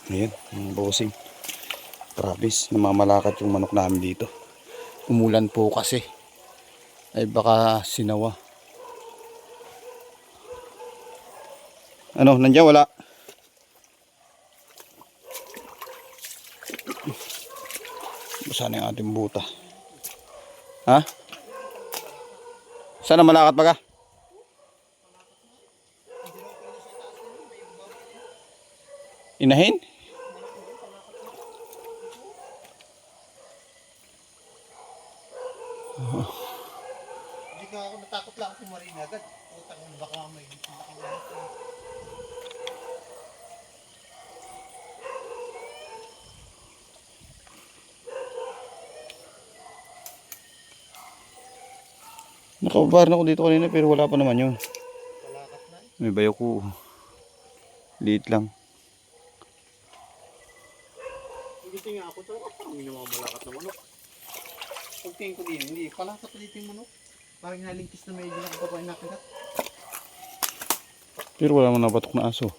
Ayan, mga bossing. Promise, namamalakat yung manok namin dito. Umulan po kasi. Ay baka sinawa. Ano, nandiyan wala? Basa na yung ating buta. Ha? Sana malakat baga? Inahin? Hindi ka ako natakot lang kung marin agad. Utang baka may Nakababar na ako dito kanina pero wala pa naman yun. palakat na eh. May bayo ko. Liit lang. Hindi nga ako talaga parang may namamalakat na manok. Pagtingin ko din, hindi. Palakat na dito yung manok. Parang nalingkis na may ginagawa pa pa inakigat. Pero wala mo napatok na aso.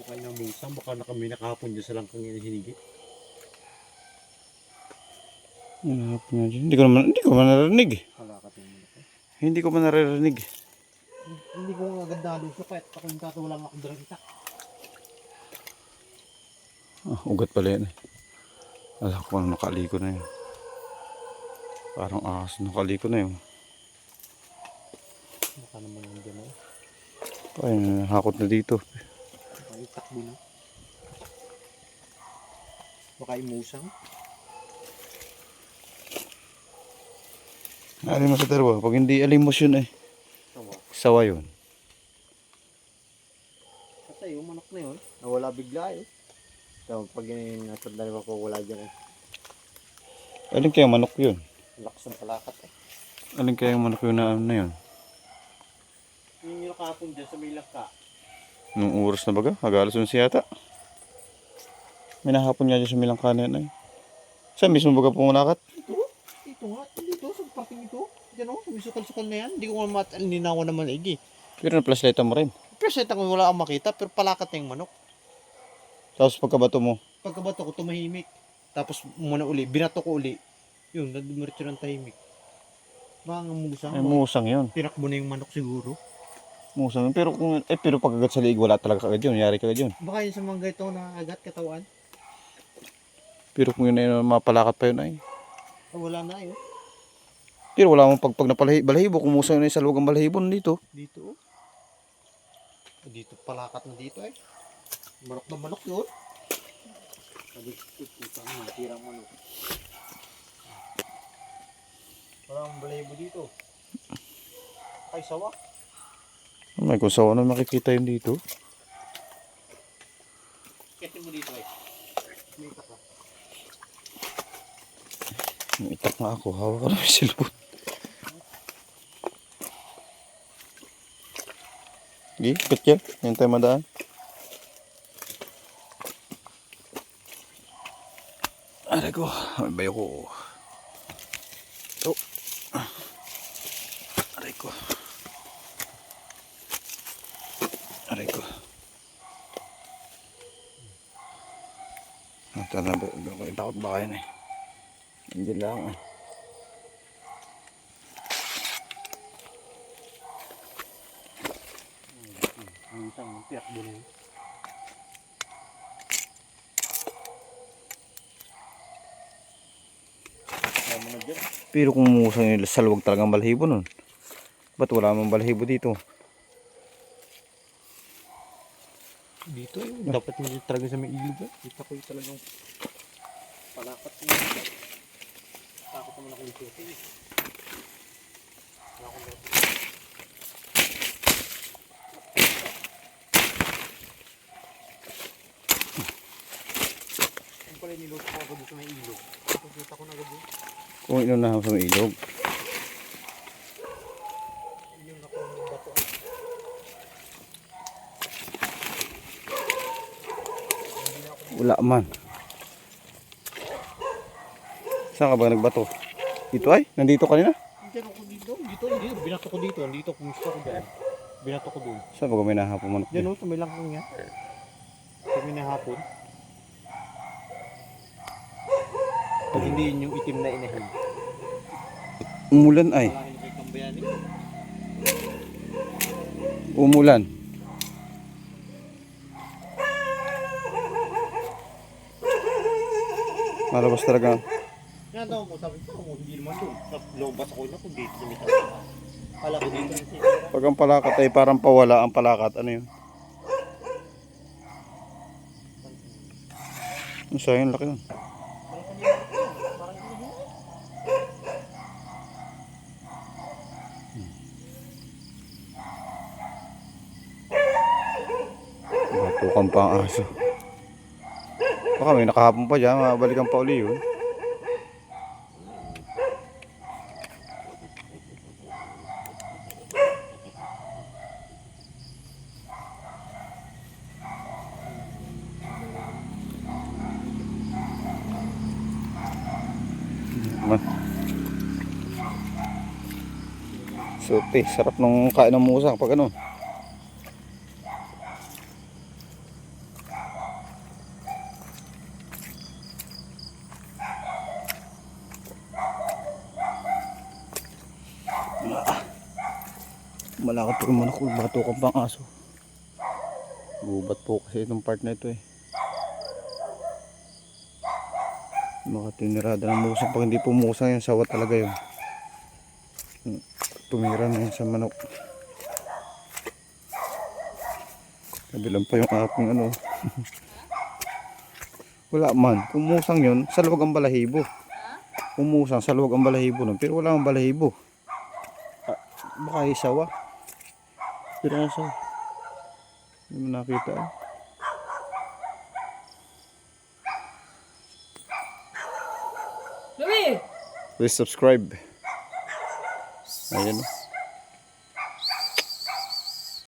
Baka yung musang, baka may nakahapon dyan sa langkang hinigi. Hindi ko man narinig. Palakat yung manok eh. Hindi ko man naririnig. Hindi ko nga agad nalusok kahit ako yung tato wala akong dragita. Ah, ugat pala yan eh. Alam ko parang nakaliko na yun. Parang ahas nakaliko na yun. Baka naman yung gano'n. Ay, hakot na dito. Baka itakbo na. Baka yung musang. Alimos sa terwa. Pag hindi alimos yun eh. Tawa. Sawa yun. Kasi yung manok na yun, nawala bigla eh. So, pag natandaan ko wala dyan eh. Alin kaya manok yun? Lakas ng palakat eh. Alin kaya manok yun na yun? Yung nakapon dyan sa may langka. Nung oras na baga? Hagalas yun siyata. May nahapon nga dyan sa milang kanan ay. Saan mismo baga pumulakat? Ito nga, dito sa parking ito. Diyan o, sumisukal-sukal na yan. Hindi ko nga ninawan naman igi. Pero na-flashlight mo rin. Pero sa itang wala akong makita, pero palakat na yung manok. Tapos pagkabato mo, Pagkabato ko, tumahimik. Tapos muna uli, binato ko uli. Yun, nadumiretso ng tahimik. Mga musang, ay musang yun. tinakbo na yung manok siguro. Musang yun. Pero pero pagkagat sa liig, wala talaga kagad yun. Yari kagad yun. Baka yun sa mga ito na agat katawan. Pero kung yun ay mapalakat pa yun ay. Oh, wala na yun. Pero wala mong pag napalahibo. Kung musang yun ay sa lugang balahibo dito. Dito oh. Dito, palakat na dito eh. Manok na manok yun. Sabi ko, puta nga, tirang manok. Wala akong balahibo dito. Ay, sawa. May kung sawa na makikita yun dito. Kasi mo dito eh. May itak ka. May itak nga ako. Hawak ko na yung silbon. Sige, ikot yan. Yan tayo madaan. Aray ko. May bayo ko. Oh. Aray ko. Aray ko. Tara na, takot ba kayo na eh. Nandiyan lang eh. Ang isang tiyak doon eh. Kaya mo na dyan. Pero kung musang yung salwag talagang balahibo nun. Ba't wala mong balahibo dito? Dito eh. Dapat hindi talaga sa may ilog eh. Kita ko yung talagang palakat niya. Takot naman ako yung suti eh. Wala akong dapat. Ang pala niluto ko agad sa may ilog. Kita ko na agad yun. Kung inunahan sa ilog. Yung ako ng bato. Wala man. Saan ka ba nagbato? Dito ay? Nandito kanina? Diyan ako dito. Dito. Binato ko dito. Dito. Kumusta ko dyan. Binato ko doon. Saan ba may nahapong manok Yan dyan? o, tumilang ko nga. Kami na hapon. Pag hindi yun yung itim na inahin. Umulan ay. Wala kayo kay Kambayani. Umulan. Malabas talaga. Yan daw mo, sabi ko, hindi naman doon. Lobas ako na kung dito lumitaw. Kala ko dito yung sitira. Pag ang palakat ay parang pawala ang palakat. Ano yun? Ang sayang laki yun. Batukan pa ang aso. Baka may nakahapon pa dyan. Mabalikan pa uli yun. Man. Suti, sarap nung kain ng musang pag ano. Malakad po yung manok, batukan pang aso. Gubat po kasi itong part na ito eh. Makatinirada ng musang. Pag hindi po musang yan, sawa talaga yun. Tumira na yun sa manok. Kabilang pa yung aking ano. Wala man. Kung musang yun, sa luwag ang balahibo. Kung musang, sa luwag ang balahibo nun. Pero wala ang balahibo. Baka isawa. Pero ang sawa. Hindi mo nakita eh. Louie! Please subscribe. Ayan.